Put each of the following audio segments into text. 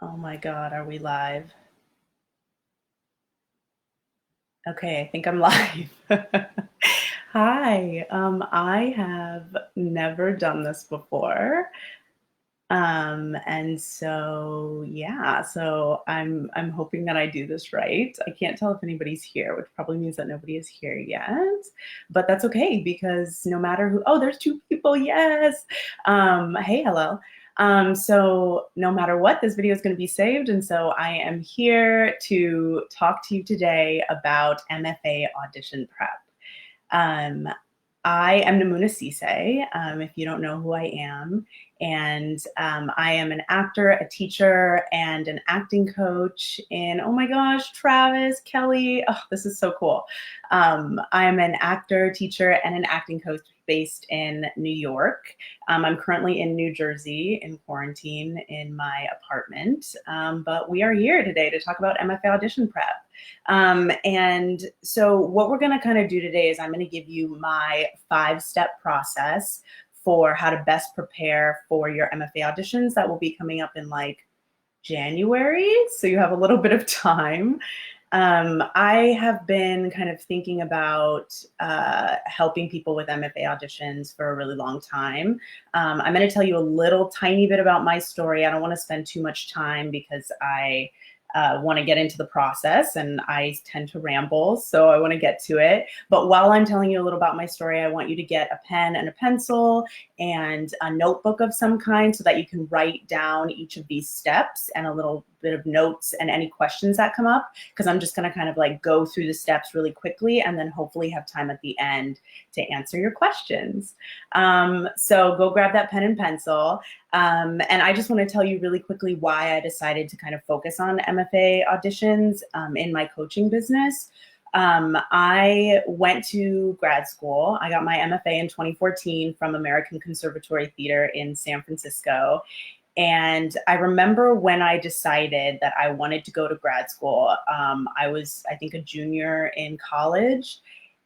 Oh my God, are we live? Okay, I think I'm live. Hi, I have never done this before. And so yeah, so I'm hoping that I do this right. I can't tell if anybody's here, which probably means that nobody is here yet. But that's okay because no matter who, oh, there's two people, yes. Hey, hello. So no matter what, this video is going to be saved. And so I am here to talk to you today about MFA Audition Prep. Um, I am Nemuna, if you don't know who I am. And I am an actor, a teacher, and an acting coach in, oh my gosh, Travis, Kelly. Oh, this is so cool. I'm an actor, teacher, and an acting coach based in New York. I'm currently in New Jersey in quarantine in my apartment. But we are here today to talk about MFA Audition Prep. And so what we're going to kind of do today is I'm going to give you my 5-step process for how to best prepare for your MFA auditions that will be coming up in like January. So you have a little bit of time. I have been kind of thinking about helping people with MFA auditions for a really long time. I'm going to tell you a little tiny bit about my story. I don't want to spend too much time because I want to get into the process and I tend to ramble, so I want to get to it. But while I'm telling you a little about my story, I want you to get a pen and a pencil and a notebook of some kind so that you can write down each of these steps and a little bit of notes and any questions that come up, because I'm just going to kind of like go through the steps really quickly and then hopefully have time at the end to answer your questions. So go grab that pen and pencil. And I just want to tell you really quickly why I decided to kind of focus on MFA auditions in my coaching business. I went to grad school. I got my MFA in 2014 from American Conservatory Theater in San Francisco. And I remember when I decided that I wanted to go to grad school, I was, I think, a junior in college.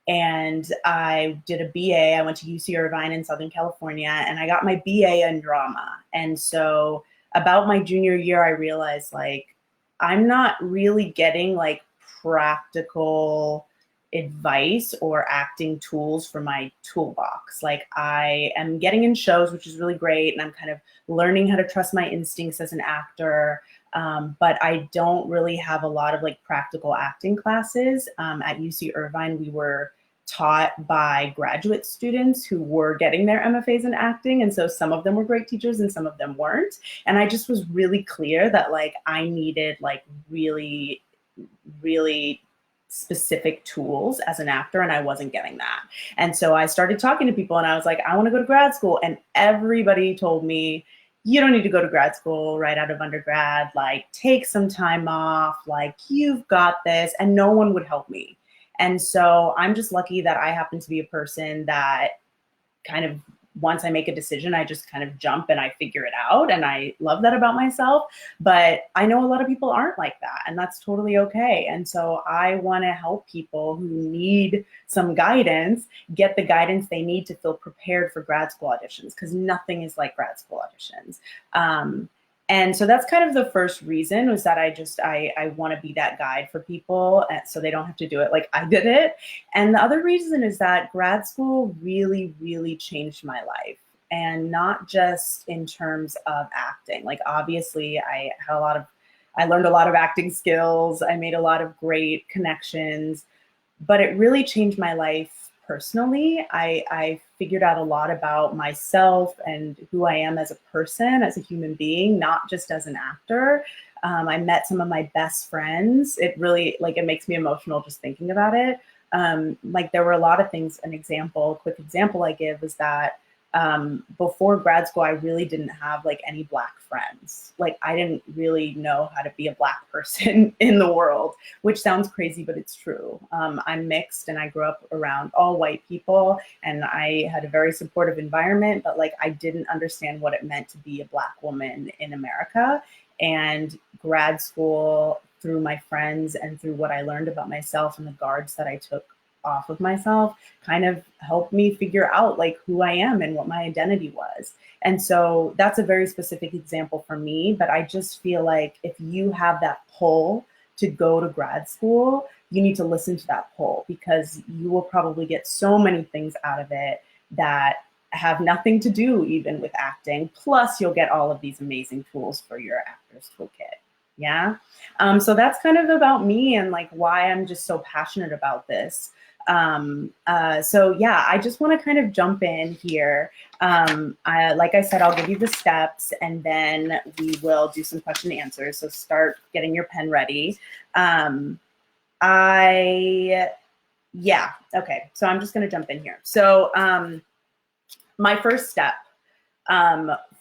And I did a BA. I went to UC Irvine in Southern California, and I got my BA in drama. And so about my junior year, I realized like I'm not really getting like practical advice or acting tools for my toolbox. Like I am getting in shows, which is really great, and I'm kind of learning how to trust my instincts as an actor. But I don't really have a lot of like practical acting classes. At UC Irvine, we were taught by graduate students who were getting their MFAs in acting. And so some of them were great teachers and some of them weren't. And I just was really clear that like I needed like really, really specific tools as an actor, and I wasn't getting that. And so I started talking to people and I was like, I want to go to grad school. And everybody told me, you don't need to go to grad school right out of undergrad. Like, take some time off. Like, you've got this. And no one would help me. And so I'm just lucky that I happen to be a person that kind of, once I make a decision, I just kind of jump and I figure it out. And I love that about myself. But I know a lot of people aren't like that, and that's totally okay. And so I want to help people who need some guidance get the guidance they need to feel prepared for grad school auditions, because nothing is like grad school auditions. And so that's kind of the first reason, was that I want to be that guide for people so they don't have to do it like I did it. And the other reason is that grad school really, really changed my life. And not just in terms of acting. Like, obviously, I learned a lot of acting skills. I made a lot of great connections, but it really changed my life personally. I figured out a lot about myself and who I am as a person, as a human being, not just as an actor. I met some of my best friends. It really, like, it makes me emotional just thinking about it. Like, there were a lot of things. A quick example I give is that before grad school, I really didn't have like any Black friends. Like, I didn't really know how to be a Black person in the world, which sounds crazy, but it's true. I'm mixed and I grew up around all white people and I had a very supportive environment, but like I didn't understand what it meant to be a Black woman in America. And grad school, through my friends and through what I learned about myself and the guards that I took off of myself kind of helped me figure out like who I am and what my identity was. And so that's a very specific example for me, but I just feel like if you have that pull to go to grad school, you need to listen to that pull, because you will probably get so many things out of it that have nothing to do even with acting. Plus, you'll get all of these amazing tools for your actor's toolkit. Yeah. So that's kind of about me and like why I'm just so passionate about this. So yeah, I just want to kind of jump in here. Like I said, I'll give you the steps and then we will do some question and answers. So start getting your pen ready. Yeah, okay. So I'm just going to jump in here. So my first step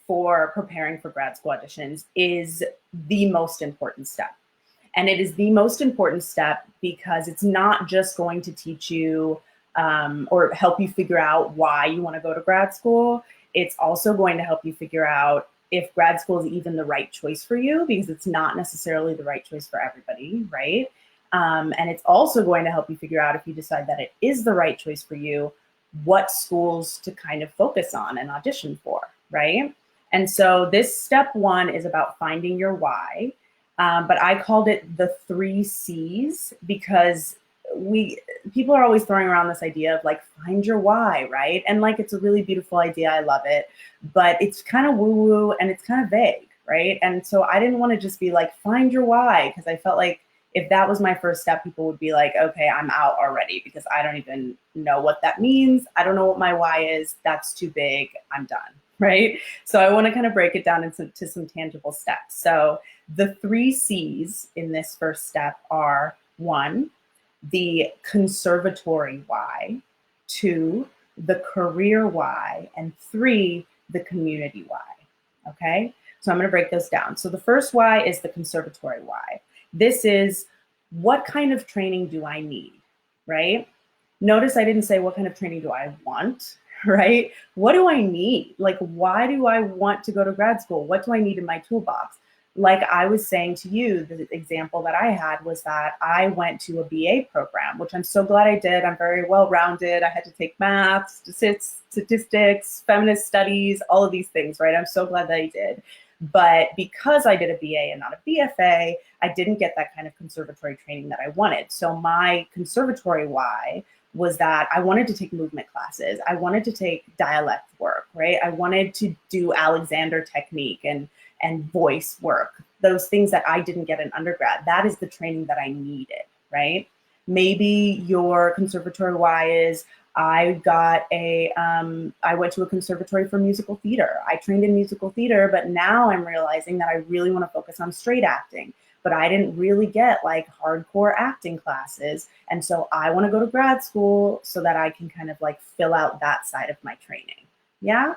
for preparing for grad school auditions is the most important step. And it is the most important step because it's not just going to teach you or help you figure out why you want to go to grad school. It's also going to help you figure out if grad school is even the right choice for you, because it's not necessarily the right choice for everybody, right? And it's also going to help you figure out, if you decide that it is the right choice for you, what schools to kind of focus on and audition for, right? And so this step one is about finding your why. But I called it the 3 C's because people are always throwing around this idea of like, find your why, right? And like, it's a really beautiful idea. I love it, but it's kind of woo-woo and it's kind of vague, right? And so I didn't want to just be like, find your why, because I felt like if that was my first step, people would be like, okay, I'm out already because I don't even know what that means. I don't know what my why is. That's too big. I'm done, right? So I want to kind of break it down into some tangible steps. So the 3 C's in this first step are: 1, the conservatory why; 2, the career why; and 3, the community why. Okay, so I'm going to break those down. So the first why is the conservatory why. This is, what kind of training do I need, right? Notice I didn't say what kind of training do I want, right? What do I need? Like, why do I want to go to grad school? What do I need in my toolbox? Like I was saying to you, the example that I had was that I went to a BA program, which I'm so glad I did. I'm very well-rounded. I had to take math, statistics, feminist studies, all of these things, right? I'm so glad that I did. But because I did a BA and not a BFA, I didn't get that kind of conservatory training that I wanted. So my conservatory why was that I wanted to take movement classes. I wanted to take dialect work, right? I wanted to do Alexander technique and voice work, those things that I didn't get in undergrad. That is the training that I needed, right? Maybe your conservatory why is, I went to a conservatory for musical theater. I trained in musical theater, but now I'm realizing that I really want to focus on straight acting, but I didn't really get like hardcore acting classes. And so I want to go to grad school so that I can kind of like fill out that side of my training. Yeah,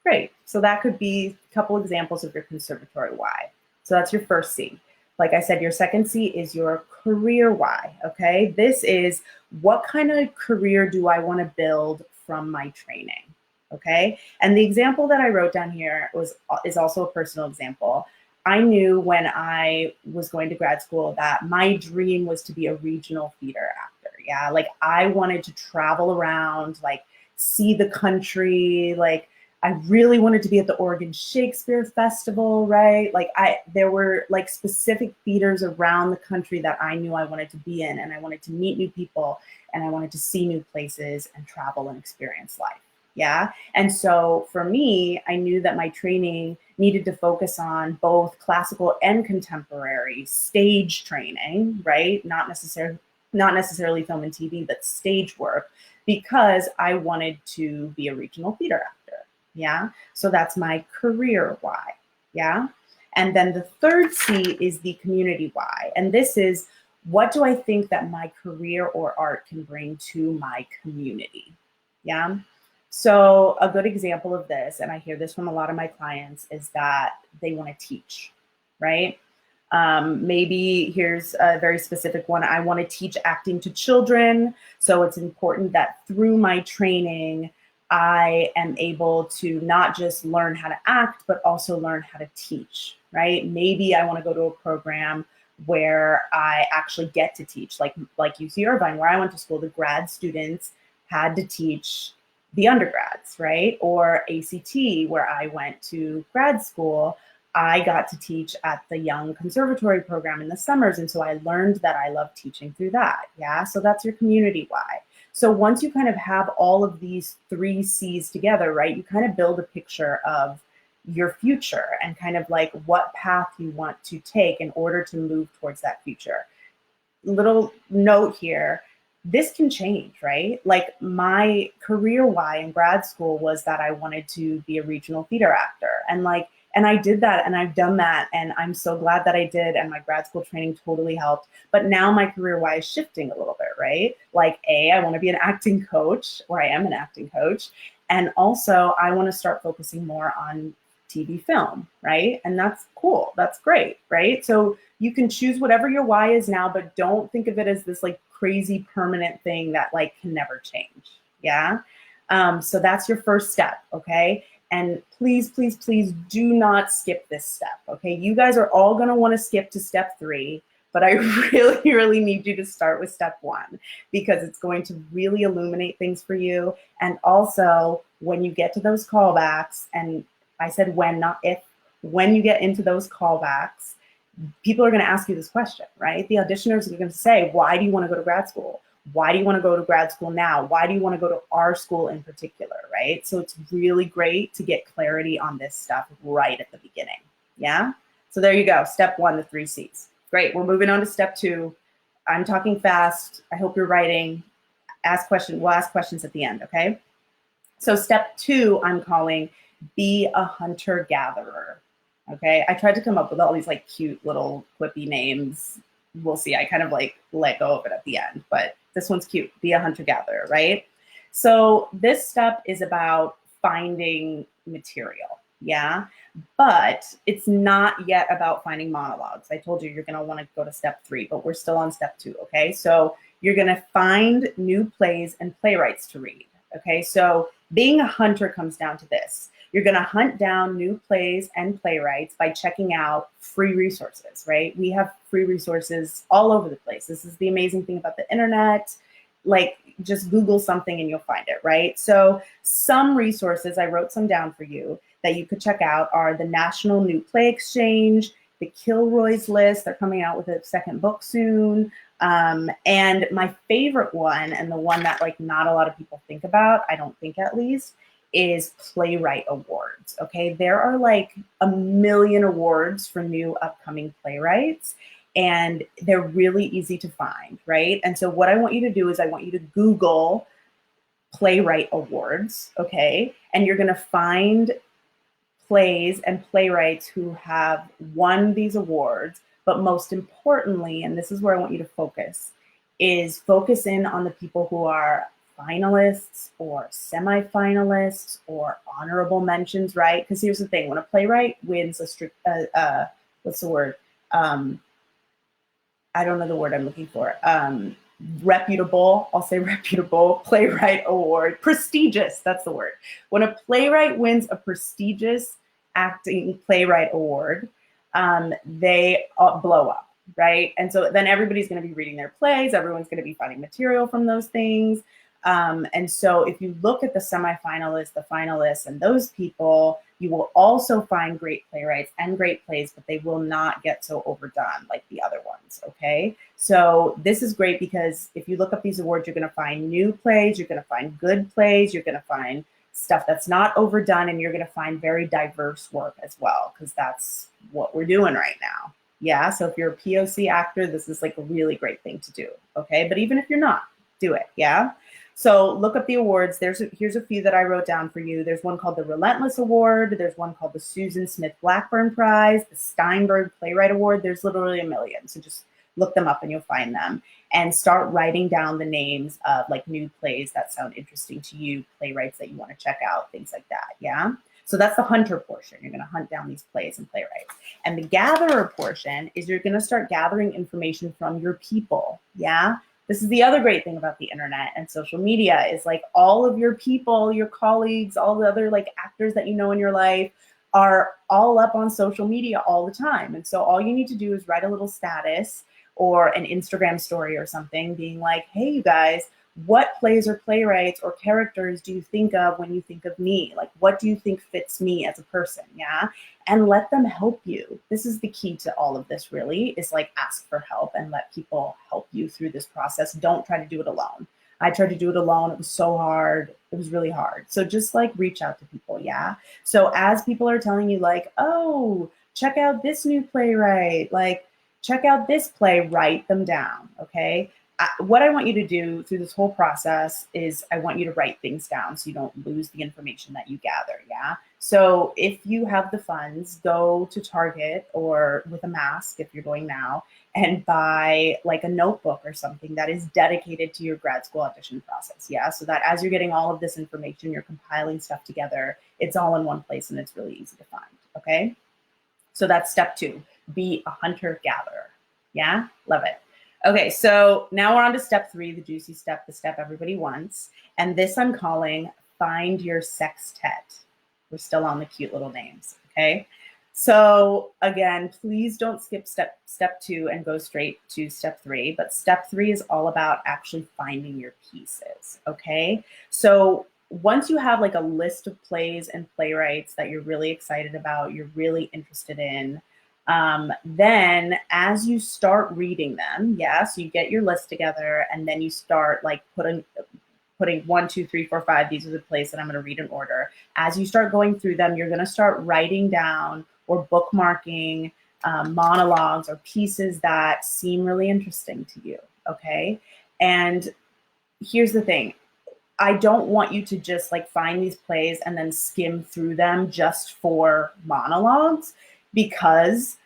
great. So that could be a couple examples of your conservatory why. So that's your first C. Like I said, your second C is your career why, okay? This is, what kind of career do I want to build from my training, okay? And the example that I wrote down here is also a personal example. I knew when I was going to grad school that my dream was to be a regional theater actor, yeah? Like I wanted to travel around, like see the country, like I really wanted to be at the Oregon Shakespeare Festival, right? Like there were like specific theaters around the country that I knew I wanted to be in, and I wanted to meet new people, and I wanted to see new places and travel and experience life, yeah? And so for me, I knew that my training needed to focus on both classical and contemporary stage training, right? Not necessarily film and TV, but stage work, because I wanted to be a regional theater actor. Yeah, so that's my career why. Yeah, and then the third C is the community why, and this is, what do I think that my career or art can bring to my community? Yeah, so a good example of this, and I hear this from a lot of my clients, is that they want to teach, right? Maybe here's a very specific one. I want to teach acting to children, so it's important that through my training, I am able to not just learn how to act, but also learn how to teach, right? Maybe I want to go to a program where I actually get to teach, like UC Irvine, where I went to school, the grad students had to teach the undergrads, right? Or ACT, where I went to grad school, I got to teach at the Young Conservatory program in the summers. And so I learned that I love teaching through that. Yeah. So that's your community why. So once you kind of have all of these 3 C's together, right, you kind of build a picture of your future and kind of like what path you want to take in order to move towards that future. Little note here, this can change, right? Like my career why in grad school was that I wanted to be a regional theater actor. And I did that and I've done that. And I'm so glad that I did. And my grad school training totally helped. But now my career why is shifting a little bit, right? Like I want to be an acting coach, or I am an acting coach. And also I want to start focusing more on TV film, right? And that's cool. That's great, right? So you can choose whatever your why is now, but don't think of it as this like crazy permanent thing that like can never change. Yeah. So that's your first step. Okay. And please, please, please do not skip this step. Okay. You guys are all going to want to skip to step 3, but I really, really need you to start with step 1 because it's going to really illuminate things for you. And also when you get to those callbacks, and I said when, not if, when you get into those callbacks, people are going to ask you this question, right? The auditioners are going to say, why do you want to go to grad school? Why do you want to go to grad school now? Why do you want to go to our school in particular, right? So it's really great to get clarity on this stuff right at the beginning, yeah? So there you go, step 1, the 3 C's. Great, we're moving on to step 2. I'm talking fast. I hope you're writing. We'll ask questions at the end, okay? So step 2, I'm calling be a hunter-gatherer, okay? I tried to come up with all these like cute little quippy names. We'll see, I kind of like let go of it at the end, but this one's cute, be a hunter-gatherer, right? So this step is about finding material, yeah? But it's not yet about finding monologues. I told you you're gonna wanna go to step 3, but we're still on step 2, okay? So you're gonna find new plays and playwrights to read, okay? So being a hunter comes down to this. You're going to hunt down new plays and playwrights by checking out free resources, right? We have free resources all over the place. This is the amazing thing about the internet. Like just Google something and you'll find it, right? So some resources, I wrote some down for you that you could check out are the National New Play Exchange, the Kilroy's List. They're coming out with a 2nd book soon. And my favorite one, and the one that like not a lot of people think about, I don't think at least, is Playwright Awards, okay? There are like a million awards for new upcoming playwrights, and they're really easy to find, right? And so what I want you to do is I want you to Google Playwright Awards, okay? And you're gonna find plays and playwrights who have won these awards, but most importantly, and this is where I want you to focus, is focus in on the people who are finalists or semifinalists or honorable mentions, right? Because here's the thing, when a playwright wins what's the word? I don't know the word I'm looking for. Reputable, I'll say reputable playwright award, prestigious, that's the word. When a playwright wins a prestigious acting playwright award, they blow up, right? And so then everybody's gonna be reading their plays, everyone's gonna be finding material from those things. And so if you look at the semifinalists, the finalists, and those people, you will also find great playwrights and great plays, but they will not get so overdone like the other ones, okay? So this is great because if you look up these awards, you're gonna find new plays, you're gonna find good plays, you're gonna find stuff that's not overdone, and you're gonna find very diverse work as well, because that's what we're doing right now. Yeah, so if you're a POC actor, this is like a really great thing to do, okay? But even if you're not, do it, yeah? So look up the awards. Here's a few that I wrote down for you. There's one called the Relentless Award. There's one called the Susan Smith Blackburn Prize, the Steinberg Playwright Award. There's literally a million. So just look them up and you'll find them. And start writing down the names of like new plays that sound interesting to you, playwrights that you want to check out, things like that, yeah? So that's the hunter portion. You're going to hunt down these plays and playwrights. And the gatherer portion is you're going to start gathering information from your people, yeah? This is the other great thing about the internet and social media is like all of your people, your colleagues, all the other like actors that you know in your life, are all up on social media all the time. And so all you need to do is write a little status or an Instagram story or something being like, hey, you guys, what plays or playwrights or characters do you think of when you think of me? Like, what do you think fits me as a person? Yeah. And let them help you. This is the key to all of this, really, is like ask for help and let people help you through this process. Don't try to do it alone. I tried to do it alone. It was so hard. It was really hard. So just like reach out to people. Yeah. So as people are telling you like, oh, check out this new playwright, like check out this play, write them down. Okay. What I want you to do through this whole process is I want you to write things down so you don't lose the information that you gather. Yeah. So if you have the funds, go to Target or with a mask if you're going now and buy like a notebook or something that is dedicated to your grad school audition process. Yeah. So that as you're getting all of this information, you're compiling stuff together, it's all in one place and it's really easy to find. Okay. So that's step 2, be a hunter gatherer. Yeah. Love it. Okay, so now we're on to step 3, the juicy step, the step everybody wants. And this I'm calling find your sextet. We're still on the cute little names, okay? So again, please don't skip step 2 and go straight to step 3. But step 3 is all about actually finding your pieces, okay? So once you have like a list of plays and playwrights that you're really excited about, you're really interested in, then as you start reading them, so you get your list together and then you start like putting 1, 2, 3, 4, 5, these are the plays that I'm going to read in order. As you start going through them, you're going to start writing down or bookmarking monologues or pieces that seem really interesting to you, okay? And here's the thing. I don't want you to just like find these plays and then skim through them just for monologues, because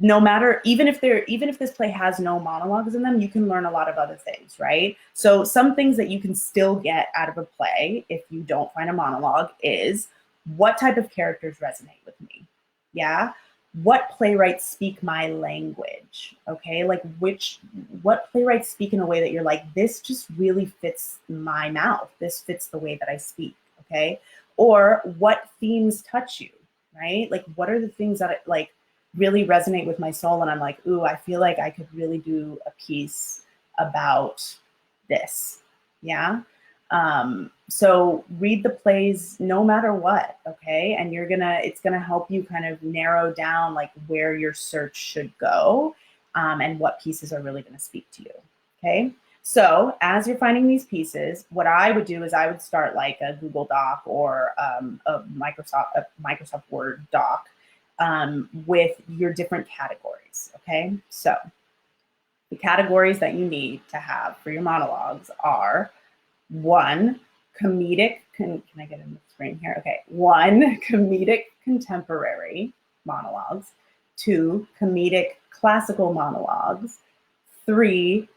no matter, even if this play has no monologues in them, you can learn a lot of other things, right? So some things that you can still get out of a play if you don't find a monologue is what type of characters resonate with me. Yeah. What playwrights speak my language? Okay. Like what playwrights speak in a way that you're like, this just really fits my mouth. This fits the way that I speak. Okay. Or what themes touch you, right? Like what are the things that like really resonate with my soul and I'm like, ooh, I feel like I could really do a piece about this. Yeah. So read the plays no matter what, okay? And it's gonna help you kind of narrow down like where your search should go, and what pieces are really gonna speak to you, okay? So as you're finding these pieces, what I would do is I would start like a Google Doc or a Microsoft Word doc, with your different categories, okay? So the categories that you need to have for your monologues are 1, comedic, can I get in the screen here? Okay, 1, comedic contemporary monologues, 2, comedic classical monologues, 3,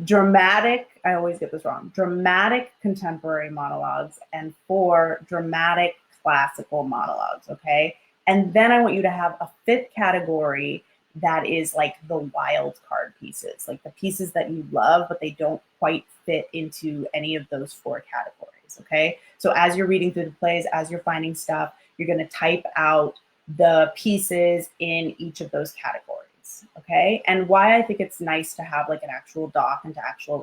dramatic, I always get this wrong, dramatic contemporary monologues, and 4, dramatic classical monologues, okay? And then I want you to have a 5th category that is like the wild card pieces, like the pieces that you love, but they don't quite fit into any of those 4 categories, okay? So as you're reading through the plays, as you're finding stuff, you're gonna type out the pieces in each of those categories, okay? And why I think it's nice to have like an actual doc and to actually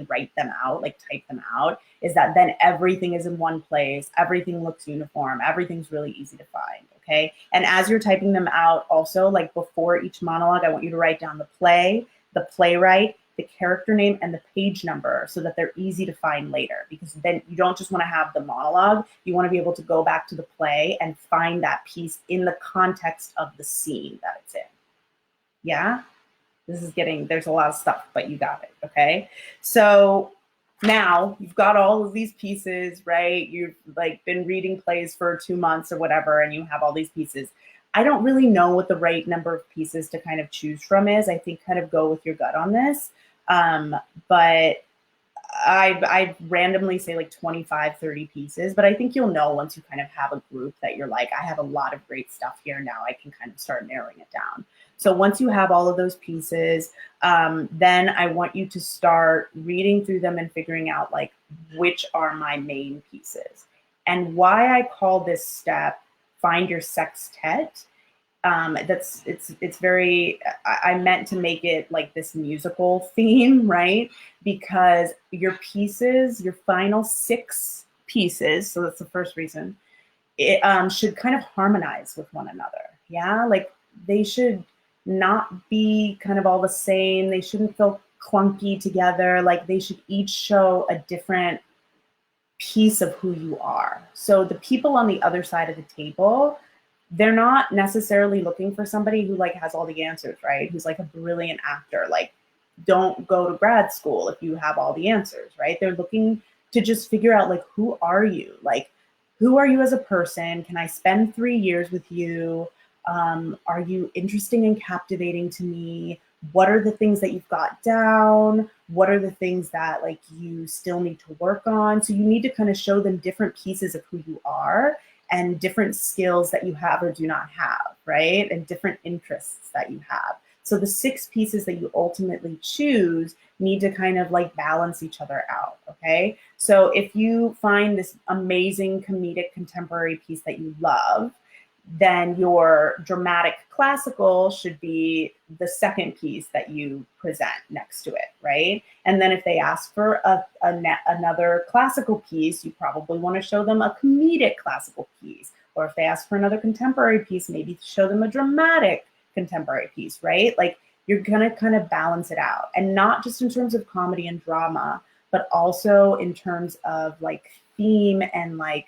write them out, like type them out, is that then everything is in one place, everything looks uniform, everything's really easy to find, okay? And as you're typing them out also, like before each monologue, I want you to write down the play, the playwright, the character name, and the page number so that they're easy to find later, because then you don't just want to have the monologue, you want to be able to go back to the play and find that piece in the context of the scene that it's in. Yeah? There's a lot of stuff, but you got it, okay? So now you've got all of these pieces, right? You've like been reading plays for 2 months or whatever, and you have all these pieces. I don't really know what the right number of pieces to kind of choose from is. I think kind of go with your gut on this. But I randomly say like 25, 30 pieces, but I think you'll know once you kind of have a group that you're like, I have a lot of great stuff here now. I can kind of start narrowing it down. So once you have all of those pieces, then I want you to start reading through them and figuring out like which are my main pieces. And why I call this step find your sextet. It's very, I meant to make it like this musical theme, right? Because your pieces, your final 6 pieces, so that's the first reason, it should kind of harmonize with one another. Yeah, like they should not be kind of all the same. They shouldn't feel clunky together. Like they should each show a different piece of who you are. So the people on the other side of the table, they're not necessarily looking for somebody who like has all the answers, right? Who's like a brilliant actor. Like, don't go to grad school if you have all the answers, right? They're looking to just figure out like, who are you? Like, who are you as a person? Can I spend 3 years with you? Are you interesting and captivating to me? What are the things that you've got down? What are the things that like you still need to work on? So you need to kind of show them different pieces of who you are and different skills that you have or do not have, right? And different interests that you have. So the 6 pieces that you ultimately choose need to kind of like balance each other out, okay? So if you find this amazing comedic contemporary piece that you love, then your dramatic classical should be the second piece that you present next to it, right? And then if they ask for another classical piece, you probably want to show them a comedic classical piece. Or if they ask for another contemporary piece, maybe show them a dramatic contemporary piece, right? Like you're gonna kind of balance it out. And not just in terms of comedy and drama, but also in terms of like theme and like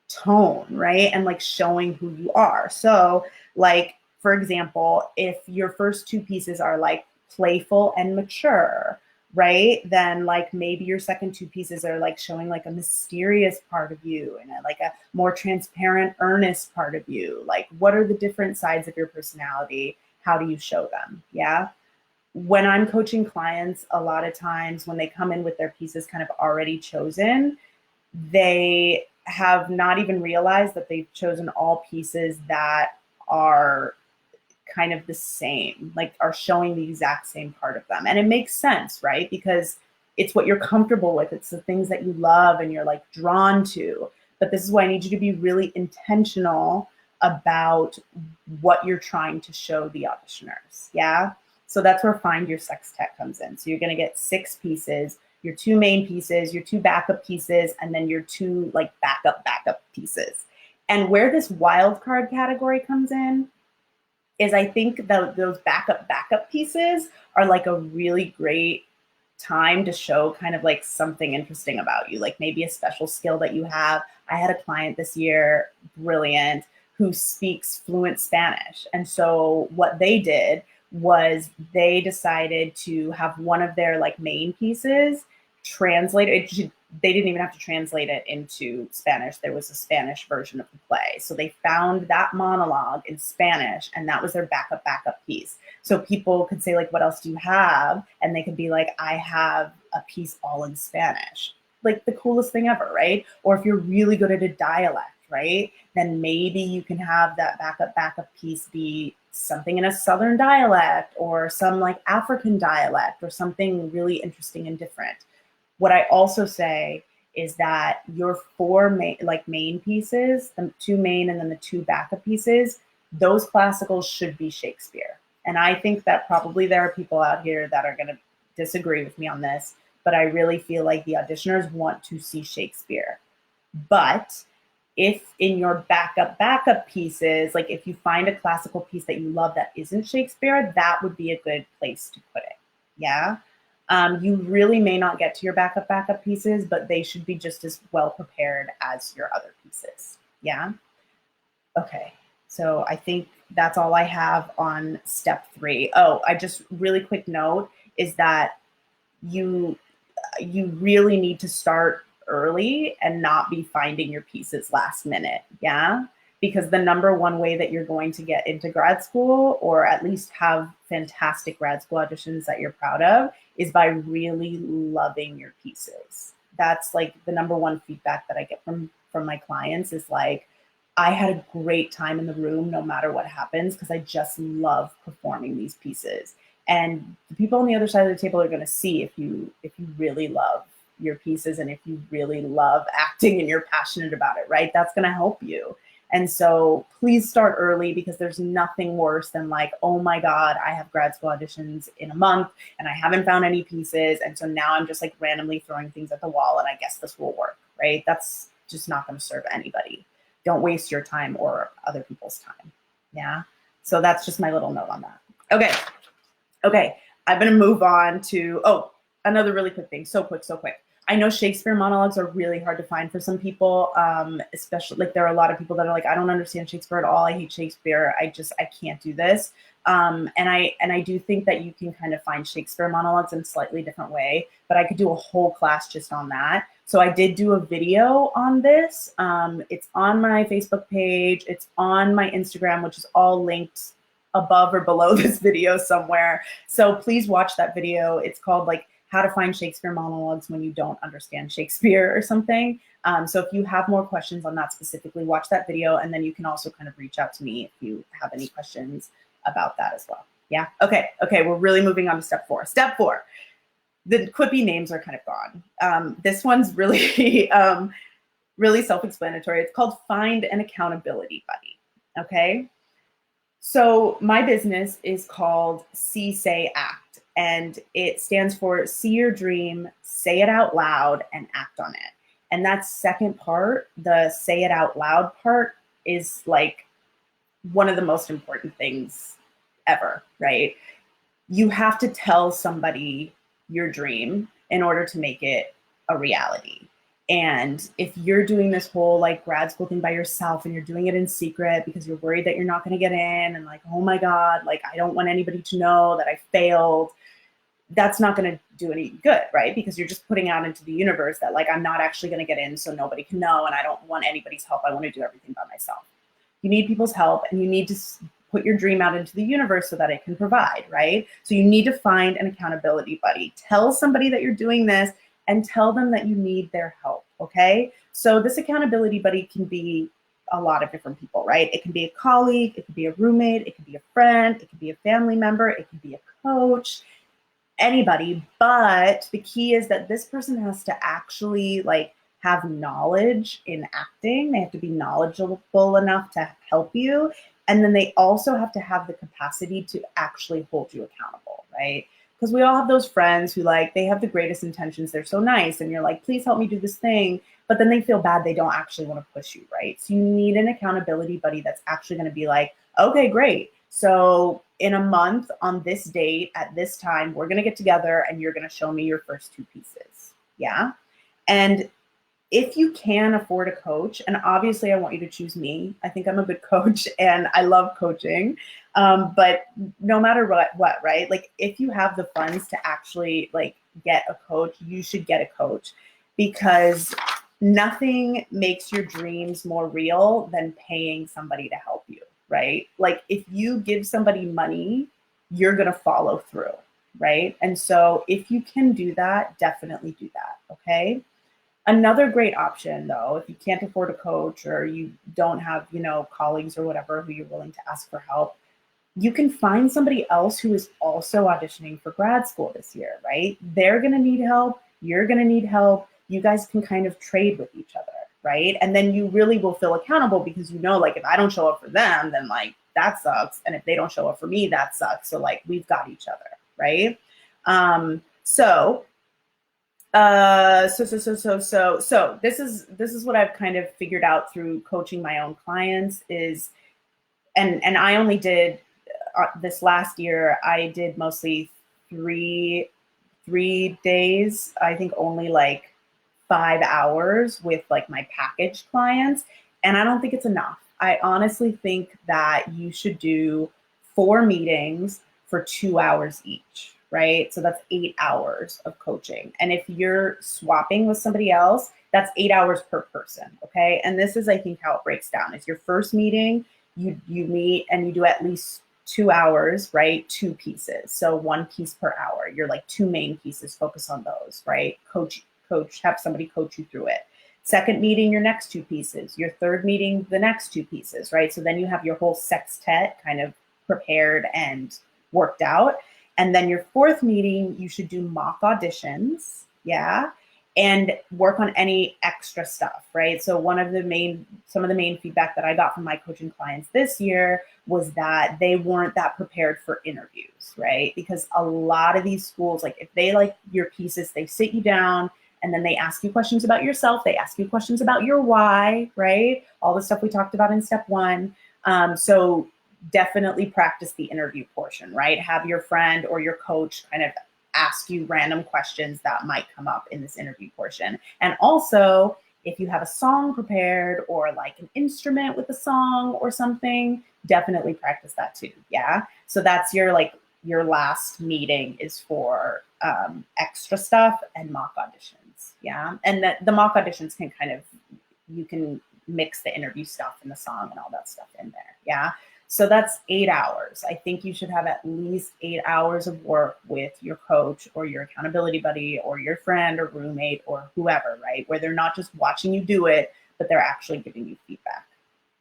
tone, right? And like showing who you are. So like, for example, if your first 2 pieces are like playful and mature, right? Then like maybe your second 2 pieces are like showing like a mysterious part of you and like a more transparent, earnest part of you. Like what are the different sides of your personality? How do you show them? Yeah. When I'm coaching clients, a lot of times when they come in with their pieces kind of already chosen, they have not even realized that they've chosen all pieces that are kind of the same, like are showing the exact same part of them. And it makes sense, right? Because it's what you're comfortable with. It's the things that you love and you're like drawn to. But this is why I need you to be really intentional about what you're trying to show the auditioners. Yeah. So that's where find your sextet comes in. So you're going to get 6 pieces, your 2 main pieces, your 2 backup pieces, and then your 2 like backup pieces. And where this wild card category comes in is I think that those backup pieces are like a really great time to show kind of like something interesting about you, like maybe a special skill that you have. I had a client this year, brilliant, who speaks fluent Spanish. And so what they did was they decided to have one of their like main pieces translated. They didn't even have to translate it into Spanish. There was a Spanish version of the play. So they found that monologue in Spanish and that was their backup piece. So people could say like, what else do you have? And they could be like, I have a piece all in Spanish. Like the coolest thing ever, right? Or if you're really good at a dialect, right? Then maybe you can have that backup piece be something in a Southern dialect or some like African dialect or something really interesting and different. What I also say is that your 4 main pieces, the 2 main and then the 2 backup pieces, those classicals should be Shakespeare. And I think that probably there are people out here that are going to disagree with me on this, but I really feel like the auditioners want to see Shakespeare. But if in your backup pieces, like if you find a classical piece that you love that isn't Shakespeare, that would be a good place to put it. Yeah. You really may not get to your backup pieces, but they should be just as well prepared as your other pieces. Yeah. Okay. So I think that's all I have on step 3. Oh, I just really quick note is that you really need to start early and not be finding your pieces last minute. Yeah. Because the number one way that you're going to get into grad school or at least have fantastic grad school auditions that you're proud of is by really loving your pieces. That's like the number one feedback that I get from my clients is like, I had a great time in the room no matter what happens because I just love performing these pieces. And the people on the other side of the table are going to see if you really love your pieces and if you really love acting and you're passionate about it, right? That's going to help you. And so please start early, because there's nothing worse than like, oh my God, I have grad school auditions in a month and I haven't found any pieces. And so now I'm just like randomly throwing things at the wall and I guess this will work, right? That's just not going to serve anybody. Don't waste your time or other people's time. Yeah. So that's just my little note on that. Okay. I'm going to move on to, another really quick thing. So quick. I know Shakespeare monologues are really hard to find for some people, especially like there are a lot of people that are like, I don't understand Shakespeare at all. I hate Shakespeare. I can't do this. And I do think that you can kind of find Shakespeare monologues in a slightly different way, but I could do a whole class just on that. So I did do a video on this. It's on my Facebook page. It's on my Instagram, which is all linked above or below this video somewhere. So please watch that video. It's called like How to Find Shakespeare Monologues When You Don't Understand Shakespeare or something. So if you have more questions on that specifically, watch that video. And then you can also kind of reach out to me if you have any questions about that as well. Yeah. Okay. We're really moving on to step 4. Step 4. The quippy names are kind of gone. This one's really, really self-explanatory. It's called Find an Accountability Buddy. Okay. So my business is called See, Say, Act, and it stands for See Your Dream, Say It Out Loud, and Act on It. And that second part, the say it out loud part, is like one of the most important things ever, right? You have to tell somebody your dream in order to make it a reality. And if you're doing this whole like grad school thing by yourself and you're doing it in secret because you're worried that you're not going to get in and like, oh my God, like I don't want anybody to know that I failed, that's not going to do any good, right? Because you're just putting out into the universe that like, I'm not actually going to get in so nobody can know and I don't want anybody's help. I want to do everything by myself. You need people's help and you need to put your dream out into the universe so that it can provide, right? So you need to find an accountability buddy. Tell somebody that you're doing this and tell them that you need their help, okay? So this accountability buddy can be a lot of different people, right? It can be a colleague, it could be a roommate, it could be a friend, it could be a family member, it could be a coach, anybody. But the key is that this person has to actually like have knowledge in acting. They have to be knowledgeable enough to help you. And then they also have to have the capacity to actually hold you accountable, right? Because we all have those friends who like, they have the greatest intentions. They're so nice. And you're like, please help me do this thing. But then they feel bad. They don't actually want to push you, right? So you need an accountability buddy that's actually going to be like, okay, great. So in a month on this date at this time, we're going to get together and you're going to show me your first 2 pieces. Yeah. And if you can afford a coach, and obviously I want you to choose me. I think I'm a good coach and I love coaching. But no matter what, right? Like if you have the funds to actually like get a coach, you should get a coach, because nothing makes your dreams more real than paying somebody to help you, right? Like if you give somebody money, you're going to follow through, right? And so if you can do that, definitely do that. Okay. Another great option, though, if you can't afford a coach or you don't have, colleagues or whatever who you're willing to ask for help, you can find somebody else who is also auditioning for grad school this year, right? They're going to need help. You're going to need help. You guys can kind of trade with each other, right? And then you really will feel accountable because like, if I don't show up for them, then like that sucks. And if they don't show up for me, that sucks. So like we've got each other, right? So this is what I've kind of figured out through coaching my own clients is, and I only did this last year, I did mostly three days, I think only like 5 hours with like my package clients. And I don't think it's enough. I honestly think that you should do 4 meetings for 2 hours each, right? So that's 8 hours of coaching. And if you're swapping with somebody else, that's 8 hours per person, okay? And this is, I think, how it breaks down. Is your first meeting, you meet and you do at least 2 hours, right? 2 pieces. So 1 piece per hour. You're like 2 main pieces, focus on those, right? Coach, have somebody coach you through it. Second meeting, your next 2 pieces. Your third meeting, the next 2 pieces, right? So then you have your whole sextet kind of prepared and worked out. And then your fourth meeting, you should do mock auditions. Yeah. and work on any extra stuff, right? So some of the main feedback that I got from my coaching clients this year was that they weren't that prepared for interviews, right? Because a lot of these schools, like if they like your pieces, they sit you down and then they ask you questions about yourself. They ask you questions about your why, right? All the stuff we talked about in step one. So definitely practice the interview portion, right? Have your friend or your coach kind of ask you random questions that might come up in this interview portion. And also, if you have a song prepared or like an instrument with a song or something, definitely practice that too. Yeah. So that's your last meeting is for extra stuff and mock auditions. Yeah. And the mock auditions can you can mix the interview stuff and the song and all that stuff in there. Yeah. So that's 8 hours. I think you should have at least 8 hours of work with your coach or your accountability buddy or your friend or roommate or whoever, right? Where they're not just watching you do it, but they're actually giving you feedback.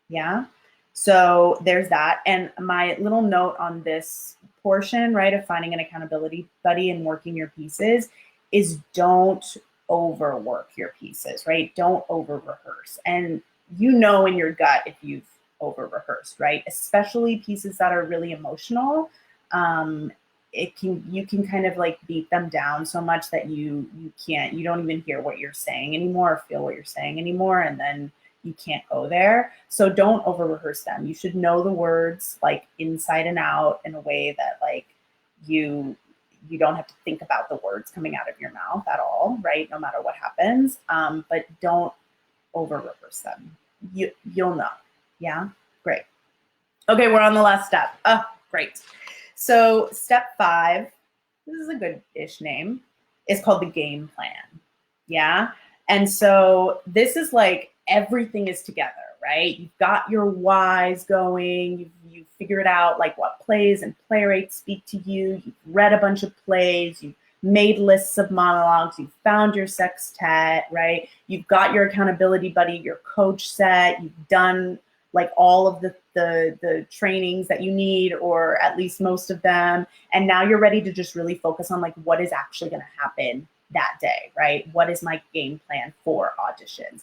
Yeah. So there's that. And my little note on this portion, right, of finding an accountability buddy and working your pieces is don't overwork your pieces, right? Don't over rehearse. And you know in your gut if you've over rehearsed, right? Especially pieces that are really emotional. You can kind of like beat them down so much that you don't even hear what you're saying anymore or feel what you're saying anymore. And then you can't go there. So don't over rehearse them. You should know the words like inside and out in a way that like you don't have to think about the words coming out of your mouth at all, right? No matter what happens. But don't over rehearse them. You'll know. Yeah, great. Okay, we're on the last step. Oh, great. So step 5, this is a good-ish name, is called the game plan. Yeah, and so this is like everything is together, right? You've got your whys going. You've figured out like what plays and playwrights speak to you. You've read a bunch of plays. You've made lists of monologues. You've found your sextet, right? You've got your accountability buddy, your coach set. You've done like all of the trainings that you need, or at least most of them. And now you're ready to just really focus on like what is actually going to happen that day, right? What is my game plan for auditions?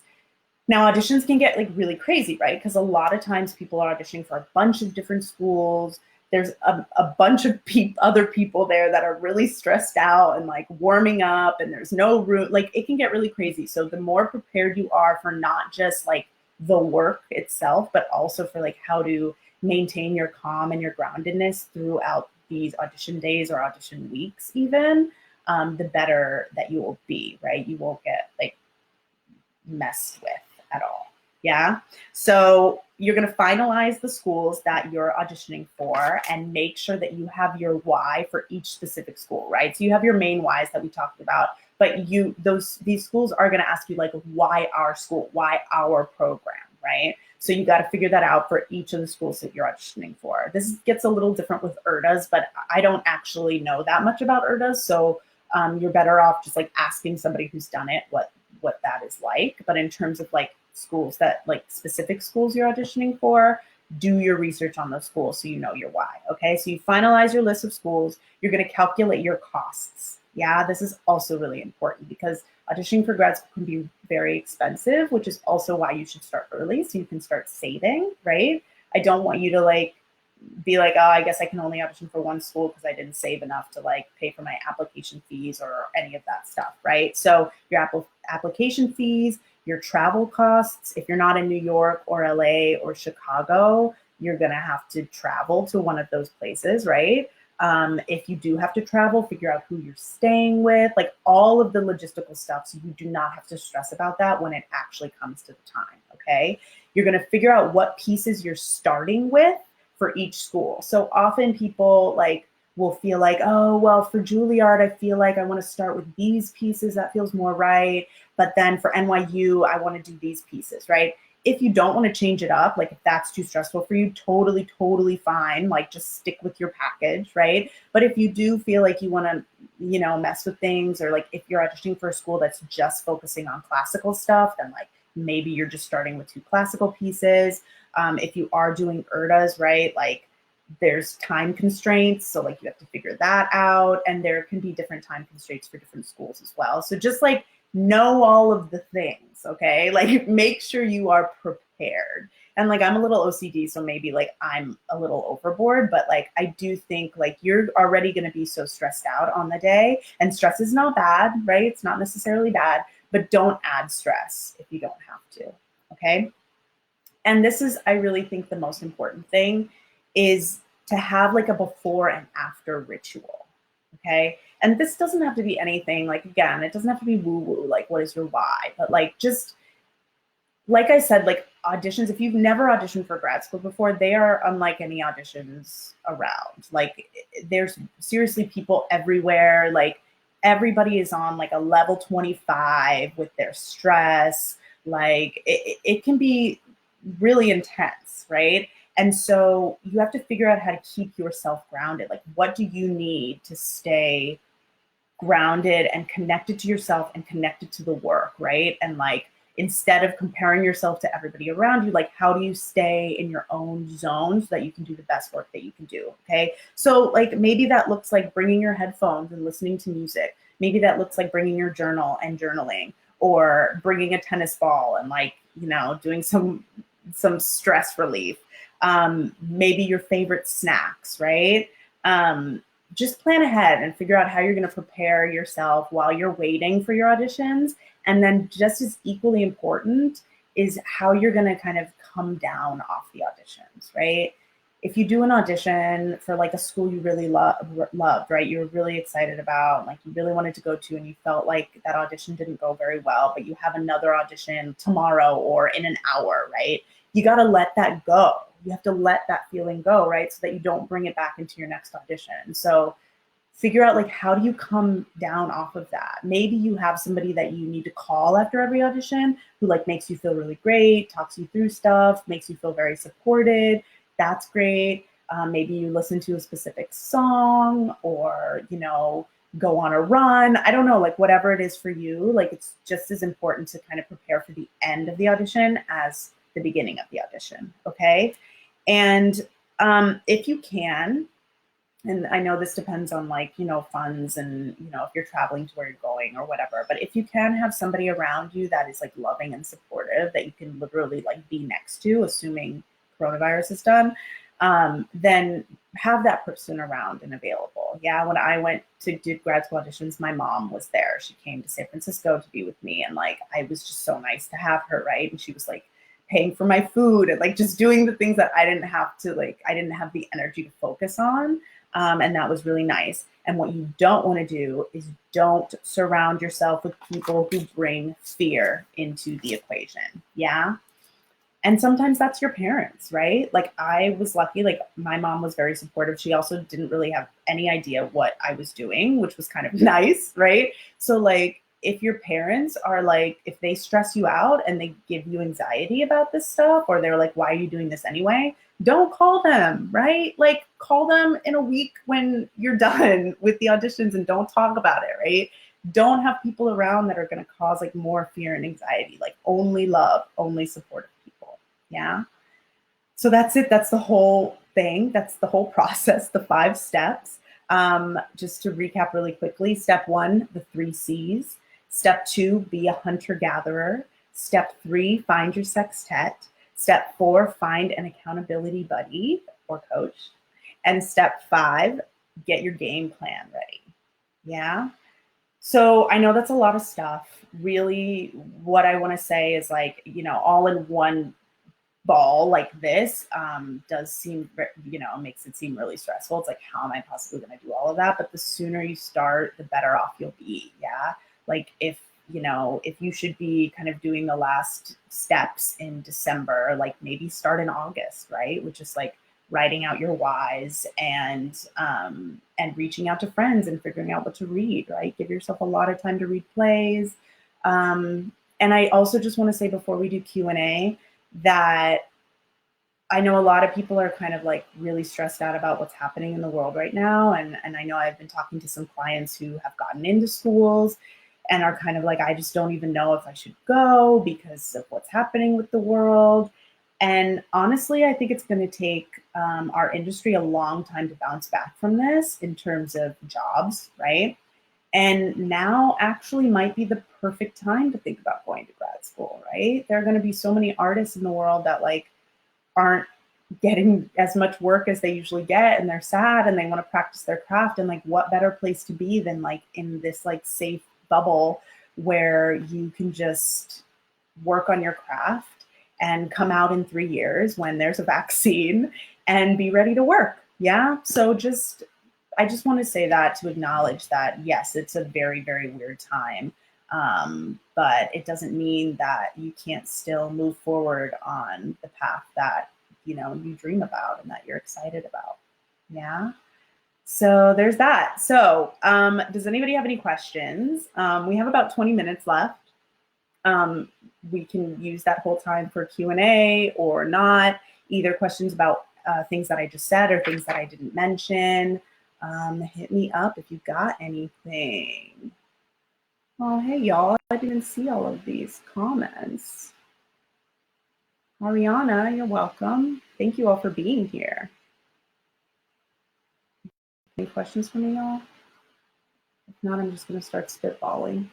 Now auditions can get like really crazy, right? Because a lot of times people are auditioning for a bunch of different schools. There's a bunch of other people there that are really stressed out and like warming up, and there's no room. Like it can get really crazy. So the more prepared you are for not just like the work itself, but also for like how to maintain your calm and your groundedness throughout these audition days or audition weeks even, the better that you will be, right? You won't get like messed with at all. Yeah. So you're going to finalize the schools that you're auditioning for and make sure that you have your why for each specific school, right? So you have your main whys that we talked about, but these schools are going to ask you like, why our school, why our program, right? So you got to figure that out for each of the schools that you're auditioning for. This gets a little different with IRDAs, but I don't actually know that much about IRDAs. So you're better off just like asking somebody who's done it what that is like. But in terms of like schools that like specific schools you're auditioning for, do your research on those schools so you know your why. Okay, so you finalize your list of schools. You're going to calculate your costs. Yeah, this is also really important because auditioning for grad school can be very expensive, which is also why you should start early so you can start saving, right? I don't want you to like be like, oh, I guess I can only audition for one school because I didn't save enough to like pay for my application fees or any of that stuff, right? So your application fees, your travel costs, if you're not in New York or LA or Chicago, you're gonna have to travel to one of those places, right? If you do have to travel, figure out who you're staying with, like all of the logistical stuff, so you do not have to stress about that when it actually comes to the time, okay? You're gonna figure out what pieces you're starting with for each school. So often people like will feel like, oh, well, for Juilliard, I feel like I want to start with these pieces. That feels more right. But then for NYU, I want to do these pieces, right? If you don't want to change it up, like if that's too stressful for you, totally fine. Like just stick with your package, right? But if you do feel like you want to, you know, mess with things, or like if you're auditioning for a school that's just focusing on classical stuff, then like maybe you're just starting with 2 classical pieces. If you are doing IRDAs, right, like there's time constraints. So like you have to figure that out. And there can be different time constraints for different schools as well. So just like know all of the things, okay? Like make sure you are prepared. And like I'm a little OCD, so maybe like I'm a little overboard, but like I do think like you're already going to be so stressed out on the day, and stress is not bad, right? It's not necessarily bad, but don't add stress if you don't have to, okay? And this is, I really think the most important thing is to have like a before and after ritual, okay? And this doesn't have to be anything, like again, it doesn't have to be woo woo, like what is your why, but like just like I said, like auditions, if you've never auditioned for grad school before, they are unlike any auditions around. Like there's seriously people everywhere. Like everybody is on like a level 25 with their stress. Like it can be really intense, right? And so you have to figure out how to keep yourself grounded. Like what do you need to stay grounded and connected to yourself and connected to the work, right? And like instead of comparing yourself to everybody around you, like how do you stay in your own zone so that you can do the best work that you can do, okay? So like maybe that looks like bringing your headphones and listening to music. Maybe that looks like bringing your journal and journaling, or bringing a tennis ball and like, you know, doing some stress relief. Maybe your favorite snacks, right? Just plan ahead and figure out how you're going to prepare yourself while you're waiting for your auditions. And then just as equally important is how you're going to kind of come down off the auditions, right? If you do an audition for like a school you really loved, right? You're really excited about, like you really wanted to go to, and you felt like that audition didn't go very well, but you have another audition tomorrow or in an hour, right? You got to let that go. You have to let that feeling go, right? So that you don't bring it back into your next audition. So figure out like how do you come down off of that. Maybe you have somebody that you need to call after every audition who like makes you feel really great, talks you through stuff, makes you feel very supported. That's great. Maybe you listen to a specific song, or you know, go on a run. I don't know, like whatever it is for you. Like it's just as important to kind of prepare for the end of the audition as the beginning of the audition, okay? And if you can, and I know this depends on like, you know, funds and, you know, if you're traveling to where you're going or whatever, but if you can have somebody around you that is like loving and supportive that you can literally like be next to, assuming coronavirus is done, then have that person around and available. Yeah, when I went to do grad school auditions, my mom was there. She came to San Francisco to be with me, and like I was just so nice to have her, right? And she was like paying for my food and like just doing the things that I didn't have to, like I didn't have the energy to focus on. And that was really nice. And what you don't want to do is don't surround yourself with people who bring fear into the equation. Yeah. And sometimes that's your parents, right? Like I was lucky, like my mom was very supportive. She also didn't really have any idea what I was doing, which was kind of nice, right? So like if your parents are like, if they stress you out and they give you anxiety about this stuff, or they're like, why are you doing this anyway? Don't call them, right? Like call them in a week when you're done with the auditions and don't talk about it, right? Don't have people around that are going to cause like more fear and anxiety. Like only love, only supportive people. Yeah. So that's it. That's the whole thing. That's the whole process, the 5 steps. Just to recap really quickly. Step 1, the 3 C's. Step 2, be a hunter-gatherer. Step 3, find your sextet. Step 4, find an accountability buddy or coach. And step 5, get your game plan ready. Yeah. So I know that's a lot of stuff. Really, what I want to say is like, you know, all in one ball like this does seem, you know, makes it seem really stressful. It's like, how am I possibly going to do all of that? But the sooner you start, the better off you'll be. Yeah. Like if, you know, if you should be kind of doing the last steps in December, like maybe start in August, right? Which is like writing out your whys and reaching out to friends and figuring out what to read, right? Give yourself a lot of time to read plays. And I also just want to say before we do Q&A that I know a lot of people are kind of like really stressed out about what's happening in the world right now. And I know I've been talking to some clients who have gotten into schools and are kind of like, I just don't even know if I should go because of what's happening with the world. And honestly, I think it's going to take our industry a long time to bounce back from this in terms of jobs, right? And now actually might be the perfect time to think about going to grad school, right? There are going to be so many artists in the world that like aren't getting as much work as they usually get, and they're sad and they want to practice their craft. And like, what better place to be than like in this like safe bubble where you can just work on your craft and come out in 3 years when there's a vaccine and be ready to work. Yeah. So I just want to say that to acknowledge that, yes, it's a very, very weird time. But it doesn't mean that you can't still move forward on the path that, you know, you dream about and that you're excited about. Yeah. So there's that. So does anybody have any questions? We have about 20 minutes left. We can use that whole time for Q&A or not, either questions about things that I just said or things that I didn't mention. Hit me up if you got anything. Oh, hey, y'all. I didn't see all of these comments. Ariana, you're welcome. Thank you all for being here. Any questions for me, y'all? If not, I'm just going to start spitballing.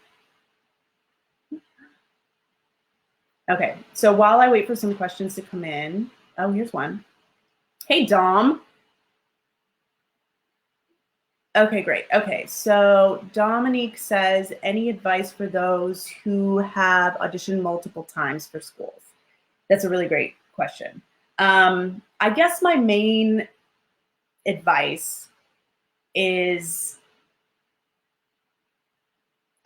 Okay, so while I wait for some questions to come in, oh, here's one. Hey, Dom. Okay, great. Okay, so Dominique says, any advice for those who have auditioned multiple times for schools? That's a really great question. I guess my main advice is,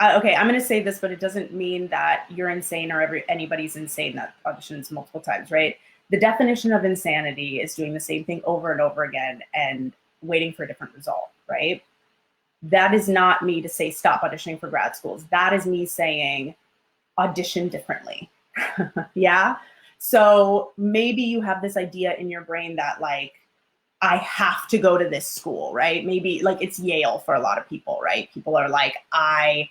okay, I'm going to say this, but it doesn't mean that you're insane or anybody's insane that auditions multiple times, right? The definition of insanity is doing the same thing over and over again and waiting for a different result, right? That is not me to say stop auditioning for grad schools. That is me saying audition differently. Yeah. So maybe you have this idea in your brain that like, I have to go to this school, right? Maybe like it's Yale for a lot of people, right? People are like, I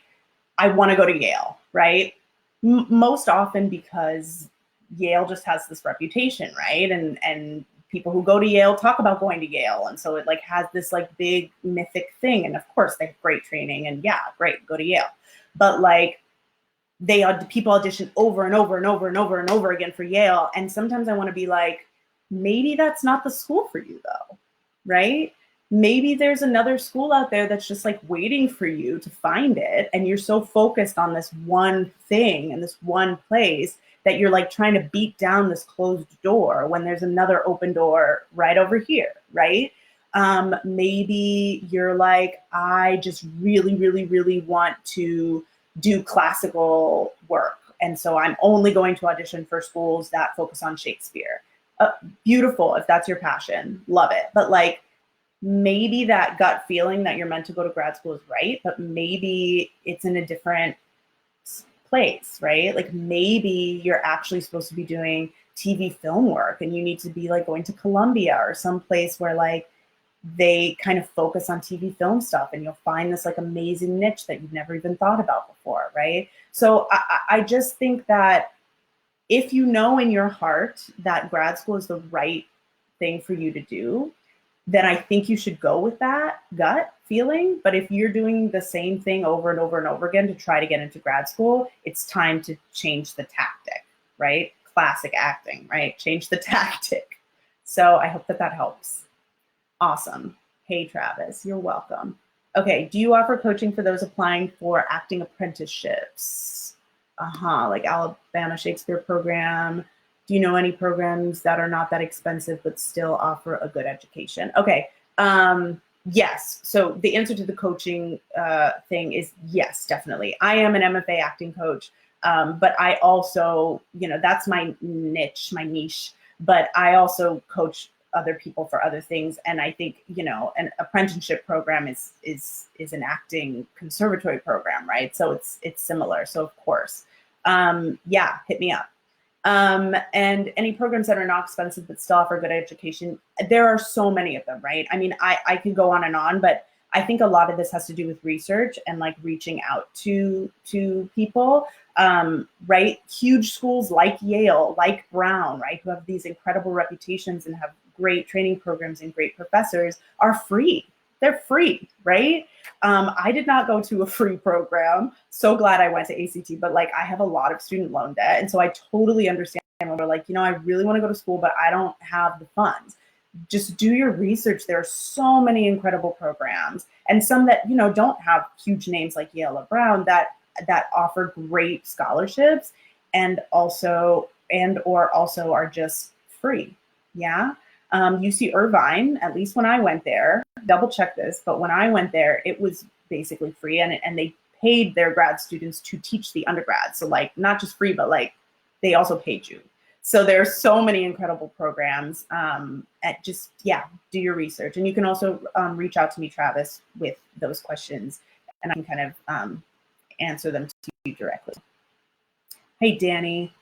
want to go to Yale, right? Most often because Yale just has this reputation, right? And people who go to Yale talk about going to Yale. And so it like has this like big mythic thing. And of course they have great training and yeah, great, go to Yale. But like people audition over and over and over and over and over again for Yale. And sometimes I want to be like, maybe that's not the school for you though, right? Maybe there's another school out there that's just like waiting for you to find it. And you're so focused on this one thing and this one place that you're like trying to beat down this closed door when there's another open door right over here, right? Maybe you're like, I just really, really, really want to do classical work. And so I'm only going to audition for schools that focus on Shakespeare. Beautiful if that's your passion, love it. But like, maybe that gut feeling that you're meant to go to grad school is right, but maybe it's in a different place, right? Like maybe you're actually supposed to be doing TV film work and you need to be like going to Columbia or some place where like they kind of focus on TV film stuff and you'll find this like amazing niche that you've never even thought about before, right? So I just think that if you know in your heart that grad school is the right thing for you to do, then I think you should go with that gut feeling. But if you're doing the same thing over and over and over again to try to get into grad school, it's time to change the tactic, right? Classic acting, right? Change the tactic. So I hope that helps. Awesome. Hey, Travis, you're welcome. Okay, do you offer coaching for those applying for acting apprenticeships? Like Alabama Shakespeare program. Do you know any programs that are not that expensive but still offer a good education? Okay, yes. So the answer to the coaching thing is yes, definitely. I am an MFA acting coach, but I also, that's my niche, but I also coach other people for other things. And I think, an apprenticeship program is an acting conservatory program, right? So it's similar. So of course, yeah, hit me up. And any programs that are not expensive but still offer good education, there are so many of them, right? I mean, I could go on and on, but I think a lot of this has to do with research and like reaching out to people, right? Huge schools like Yale, like Brown, right? Who have these incredible reputations and have great training programs and great professors are free, they're free, right? I did not go to a free program. So glad I went to ACT, but like I have a lot of student loan debt. And so I totally understand when they're like, I really want to go to school, but I don't have the funds. Just do your research. There are so many incredible programs, and some that, don't have huge names like Yale or Brown that offer great scholarships and also are just free. Yeah. UC Irvine, at least when I went there, double check this, but when I went there, it was basically free, and they paid their grad students to teach the undergrads. So like not just free, but like they also paid you. So there are so many incredible programs. Do your research. And you can also reach out to me, Travis, with those questions, and I can kind of answer them to you directly. Hey, Danny.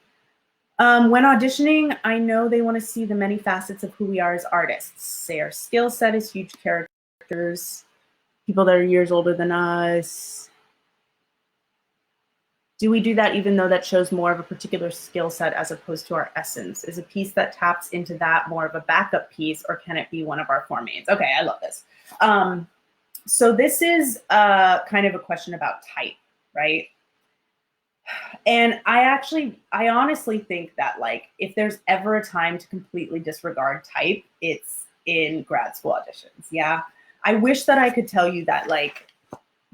When auditioning, I know they want to see the many facets of who we are as artists. Say our skill set is huge characters, people that are years older than us. Do we do that even though that shows more of a particular skill set as opposed to our essence? Is a piece that taps into that more of a backup piece, or can it be one of our four mains? Okay, I love this. So this is kind of a question about type, right? And I honestly think that like if there's ever a time to completely disregard type, it's in grad school auditions. Yeah. I wish that I could tell you that like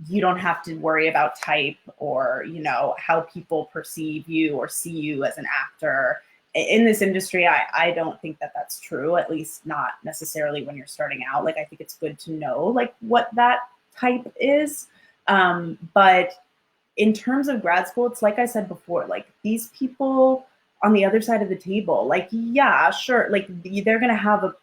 you don't have to worry about type or, how people perceive you or see you as an actor. In this industry, I don't think that that's true, at least not necessarily when you're starting out. Like, I think it's good to know like what that type is. But in terms of grad school, it's like I said before, like these people on the other side of the table, like, yeah, sure. Like they're going to have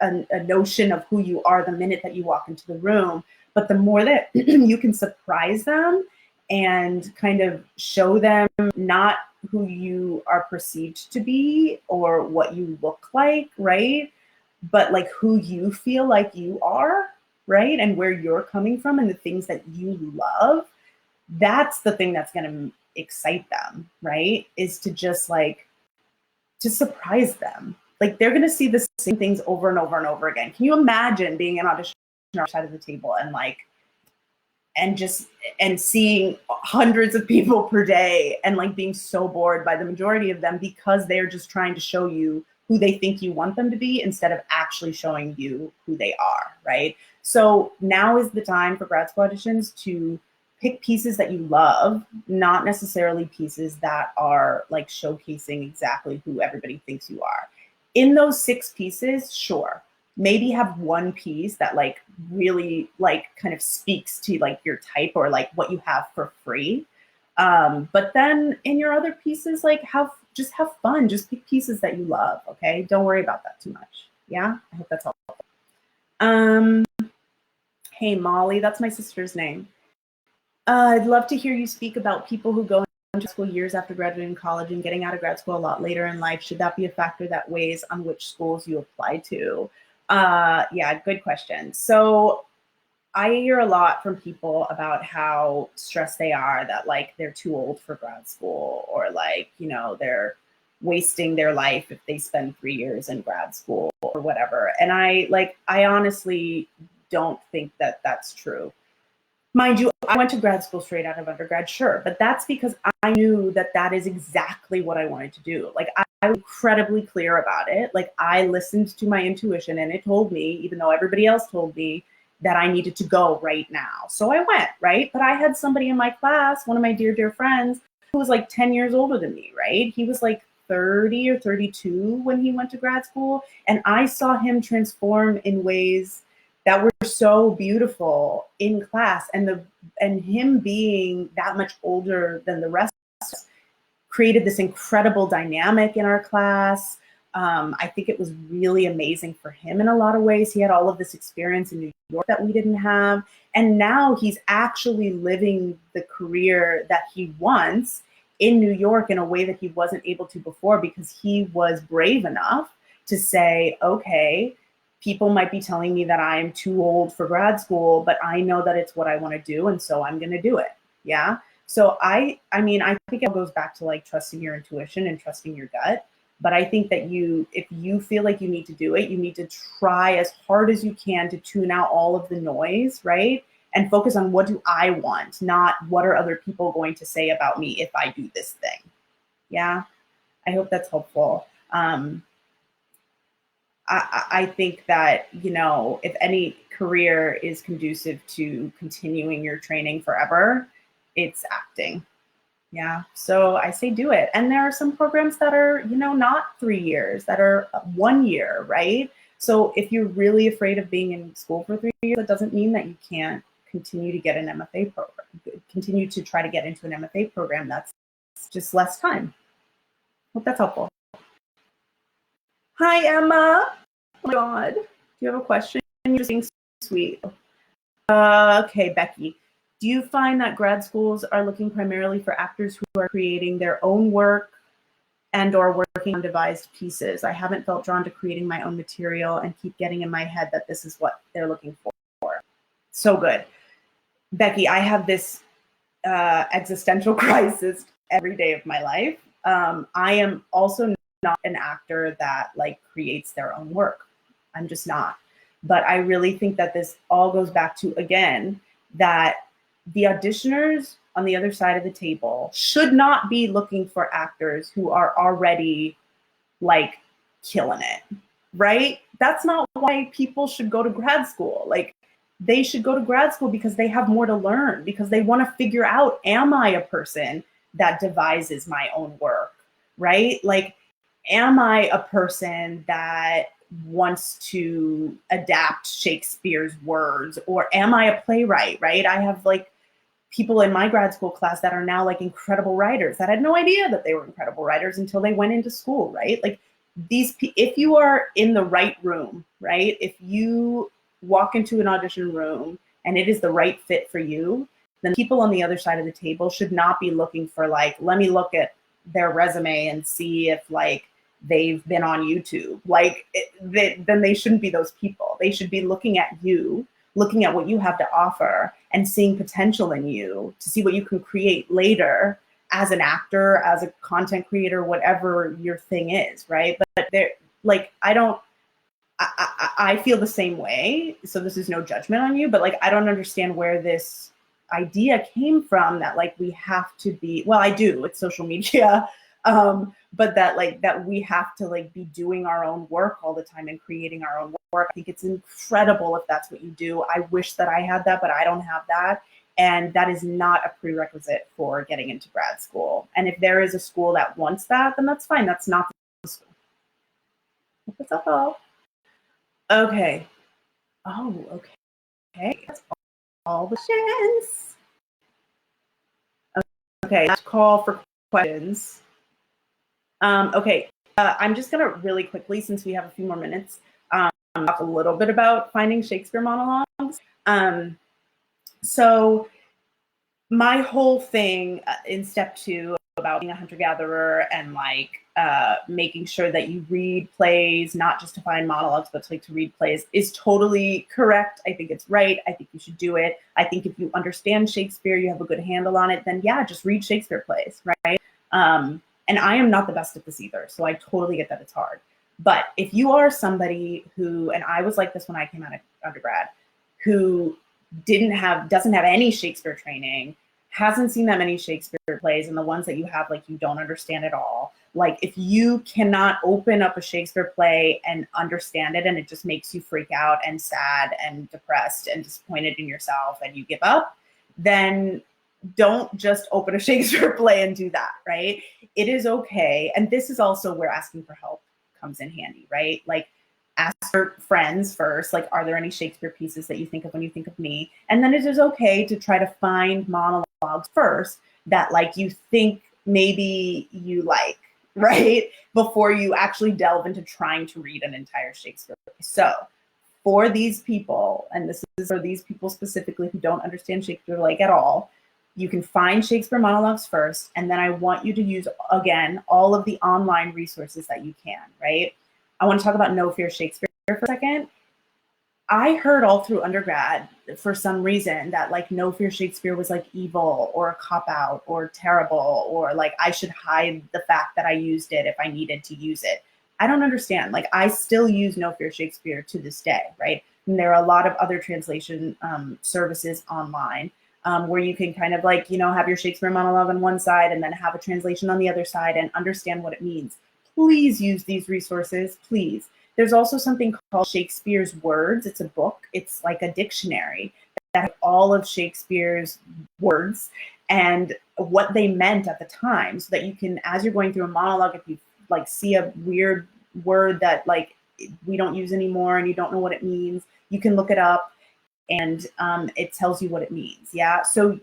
a notion of who you are the minute that you walk into the room. But the more that you can surprise them and kind of show them not who you are perceived to be or what you look like, right? But like who you feel like you are, right? And where you're coming from and the things that you love. That's the thing that's going to excite them, right? Is to just like, to surprise them. Like they're going to see the same things over and over and over again. Can you imagine being an audition on our side of the table and seeing hundreds of people per day and like being so bored by the majority of them because they're just trying to show you who they think you want them to be instead of actually showing you who they are, right? So now is the time for grad school auditions to pick pieces that you love, not necessarily pieces that are like showcasing exactly who everybody thinks you are. In those 6 pieces, sure, maybe have one piece that like really like kind of speaks to like your type or like what you have for free. But then in your other pieces, like just have fun, just pick pieces that you love. Okay. Don't worry about that too much. Yeah. I hope that's helpful. Hey, Molly, that's my sister's name. I'd love to hear you speak about people who go into school years after graduating college and getting out of grad school a lot later in life. Should that be a factor that weighs on which schools you apply to? Yeah, good question. So I hear a lot from people about how stressed they are that like they're too old for grad school or like, they're wasting their life if they spend 3 years in grad school or whatever. And I honestly don't think that that's true. Mind you, I went to grad school straight out of undergrad, sure, but that's because I knew that that is exactly what I wanted to do. Like I was incredibly clear about it. Like I listened to my intuition and it told me, even though everybody else told me, that I needed to go right now. So I went, right? But I had somebody in my class, one of my dear, dear friends, who was like 10 years older than me, right? He was like 30 or 32 when he went to grad school. And I saw him transform in ways that were so beautiful in class, and him being that much older than the rest of us created this incredible dynamic in our class. I think it was really amazing for him in a lot of ways. He had all of this experience in New York that we didn't have, and now he's actually living the career that he wants in New York in a way that he wasn't able to before because he was brave enough to say, okay, people might be telling me that I'm too old for grad school, but I know that it's what I want to do. And so I'm going to do it. Yeah. So I think it goes back to like trusting your intuition and trusting your gut. But I think that if you feel like you need to do it, you need to try as hard as you can to tune out all of the noise, right? And focus on what do I want, not what are other people going to say about me if I do this thing. Yeah, I hope that's helpful. I think that, if any career is conducive to continuing your training forever, it's acting. Yeah. So I say do it. And there are some programs that are, not 3 years, that are 1 year, right? So if you're really afraid of being in school for 3 years, that doesn't mean that you can't continue to get an MFA program, continue to try to get into an MFA program. That's just less time. Hope that's helpful. Hi, Emma. Oh my God. Do you have a question? You're just being sweet. Okay, Becky. Do you find that grad schools are looking primarily for actors who are creating their own work and or working on devised pieces? I haven't felt drawn to creating my own material and keep getting in my head that this is what they're looking for. So good. Becky, I have this existential crisis every day of my life. I am also not an actor that creates their own work. I'm just not. But I really think that this all goes back to, again, that the auditioners on the other side of the table should not be looking for actors who are already killing it, right? That's not why people should go to grad school. They should go to grad school because they have more to learn, because they want to figure out, am I a person that devises my own work, right? Am I a person that wants to adapt Shakespeare's words, or am I a playwright, right? I have people in my grad school class that are now incredible writers that had no idea that they were incredible writers until they went into school, right? If you are in the right room, right? If you walk into an audition room and it is the right fit for you, then people on the other side of the table should not be looking for let me look at their resume and see if they've been on YouTube. Then they shouldn't be those people. They should be looking at you, looking at what you have to offer and seeing potential in you to see what you can create later as an actor, as a content creator, whatever your thing is, right? But they're I feel the same way. So this is no judgment on you, but I don't understand where this idea came from that we have to be, well, I do, it's social media. But that we have to be doing our own work all the time and creating our own work. I think it's incredible if that's what you do. I wish that I had that, but I don't have that. And that is not a prerequisite for getting into grad school. And if there is a school that wants that, then that's fine. That's not the school. What's up, all? Okay. Oh, okay. That's all the questions. Okay, let's call for questions. Okay, I'm just gonna really quickly, since we have a few more minutes, talk a little bit about finding Shakespeare monologues. So my whole thing in step 2 about being a hunter-gatherer and making sure that you read plays, not just to find monologues, but to read plays, is totally correct. I think it's right. I think you should do it. I think if you understand Shakespeare, you have a good handle on it, then yeah, just read Shakespeare plays, right? And I am not the best at this either, so I totally get that it's hard. But if you are somebody who, and I was like this when I came out of undergrad, who doesn't have any Shakespeare training, hasn't seen that many Shakespeare plays, and the ones that you have, you don't understand at all. If you cannot open up a Shakespeare play and understand it, and it just makes you freak out and sad and depressed and disappointed in yourself and you give up, then don't just open a Shakespeare play and do that, right? It is okay. And this is also where asking for help comes in handy, right? Ask your friends first, are there any Shakespeare pieces that you think of when you think of me? And then it is okay to try to find monologues first that you think maybe you right? Before you actually delve into trying to read an entire Shakespeare play. So for these people, and this is for these people specifically who don't understand Shakespeare at all, you can find Shakespeare monologues first, and then I want you to use, again, all of the online resources that you can, right? I want to talk about No Fear Shakespeare for a second. I heard all through undergrad for some reason that like No Fear Shakespeare was like evil or a cop out or terrible, or like I should hide the fact that I used it if I needed to use it. I don't understand. Like I still use No Fear Shakespeare to this day, right? And there are a lot of other translation services online where you can kind of like, you know, have your Shakespeare monologue on one side and then have a translation on the other side and understand what it means. Please use these resources, please. There's also something called Shakespeare's Words. It's a book. It's like a dictionary that has all of Shakespeare's words and what they meant at the time, so that you can, as you're going through a monologue, if you like see a weird word that like we don't use anymore and you don't know what it means, you can look it up and it tells you what it means. Yeah. So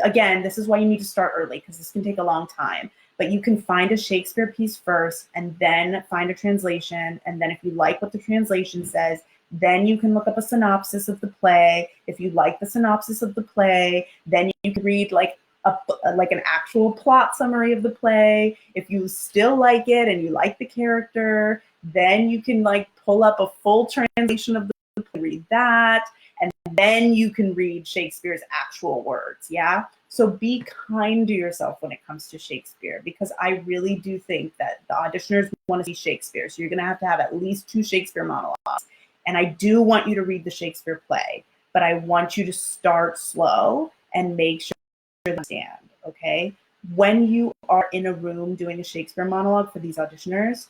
again, this is why you need to start early, because this can take a long time. But you can find a Shakespeare piece first and then find a translation. And then if you like what the translation says, then you can look up a synopsis of the play. If you like the synopsis of the play, then you can read like an actual plot summary of the play. If you still like it and you like the character, then you can like pull up a full translation of the play, read that, and then you can read Shakespeare's actual words. Yeah. So be kind to yourself when it comes to Shakespeare, because I really do think that the auditioners want to see Shakespeare. So you're going to have at least 2 Shakespeare monologues. And I do want you to read the Shakespeare play, but I want you to start slow and make sure you understand, okay? When you are in a room doing a Shakespeare monologue for these auditioners,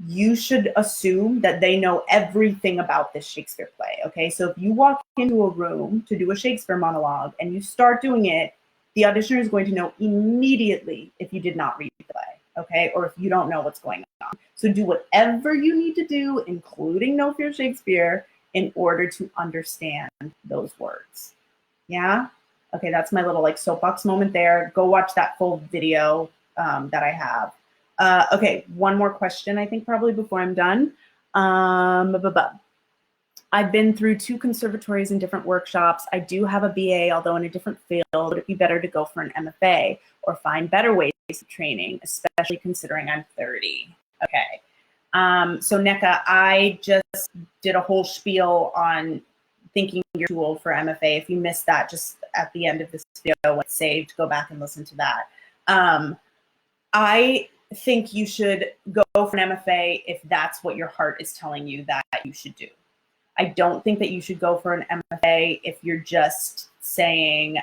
you should assume that they know everything about this Shakespeare play, okay? So if you walk into a room to do a Shakespeare monologue and you start doing it, the auditioner is going to know immediately if you did not read the play, okay? Or if you don't know what's going on. So do whatever you need to do, including No Fear Shakespeare, in order to understand those words. Yeah? Okay, that's my little like soapbox moment there. Go watch that full video that I have. Okay, one more question, I think, probably before I'm done. I've been through 2 conservatories and different workshops. I do have a BA, although in a different field. Would it be better to go for an MFA or find better ways of training, especially considering I'm 30? Okay. So NECA, I just did a whole spiel on thinking you're too old for MFA. If you missed that, just at the end of this video, when it's saved, go back and listen to that. I think you should go for an MFA if that's what your heart is telling you that you should do. I don't think that you should go for an MFA if you're just saying,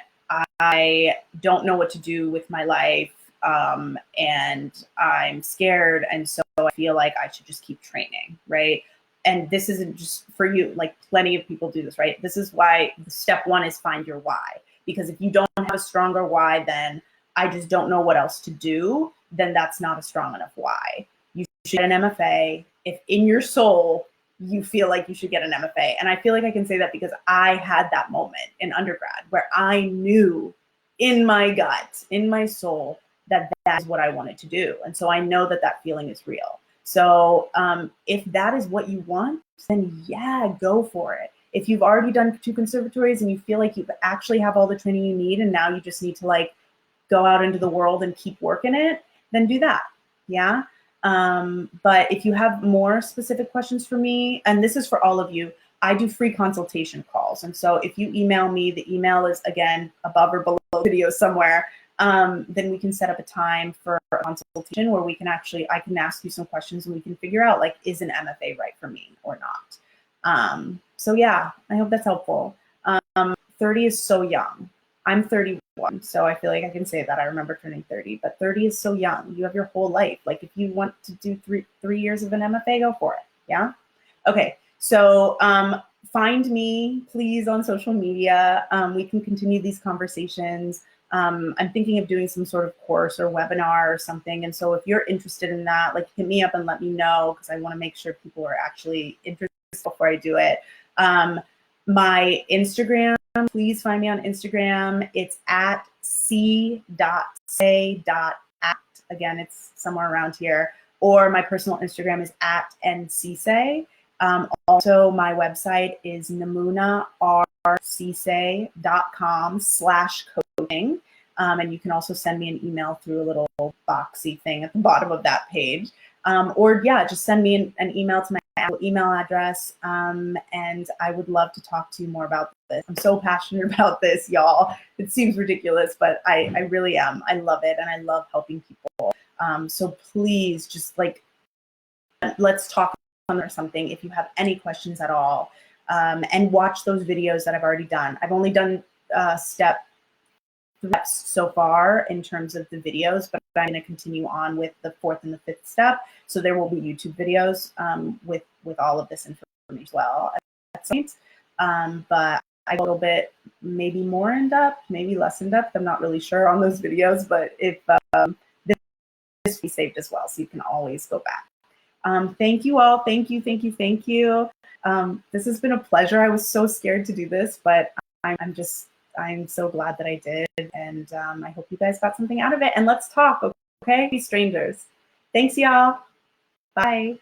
I don't know what to do with my life and I'm scared, and so I feel like I should just keep training, right? And this isn't just for you, like plenty of people do this, right? This is why step 1 is find your why. Because if you don't have a stronger why, then I just don't know what else to do, then that's not a strong enough why. You should get an MFA if in your soul you feel like you should get an MFA. And I feel like I can say that because I had that moment in undergrad where I knew in my gut, in my soul, that that is what I wanted to do. And so I know that that feeling is real. So if that is what you want, then yeah, go for it. If you've already done 2 conservatories and you feel like you actually have all the training you need and now you just need to like go out into the world and keep working it, then do that. Yeah. But if you have more specific questions for me, and this is for all of you, I do free consultation calls. And so if you email me, the email is again above or below the video somewhere, then we can set up a time for a consultation where we can actually, I can ask you some questions and we can figure out like, is an MFA right for me or not? So yeah, I hope that's helpful. 30 is so young. I'm 31, so I feel like I can say that. I remember turning 30, but 30 is so young. You have your whole life. Like if you want to do three years of an MFA, go for it. Yeah. Okay. So find me, please, on social media. We can continue these conversations. I'm thinking of doing some sort of course or webinar or something. And so if you're interested in that, like hit me up and let me know, because I want to make sure people are actually interested before I do it. My Instagram, please find me on Instagram. It's at c.say.act. Again, it's somewhere around here. Or my personal Instagram is at @ncsay. Also, my website is nemunarcsay.com/coaching. And you can also send me an email through a little boxy thing at the bottom of that page. Or yeah, just send me an email to my email address, and I would love to talk to you more about this. I'm so passionate about this, y'all. It seems ridiculous, but I really am. I love it, and I love helping people. So please just like, let's talk or something if you have any questions at all, and watch those videos that I've already done. I've only done steps so far in terms of the videos, but I'm going to continue on with the 4th and the 5th step. So there will be YouTube videos with all of this information as well at some point. But I go a little bit maybe more in depth, maybe less in depth. I'm not really sure on those videos, but if this will be saved as well, so you can always go back. Thank you all. Thank you. This has been a pleasure. I was so scared to do this, but I'm so glad that I did. And I hope you guys got something out of it. And let's talk, okay? Be strangers. Thanks, y'all. Bye.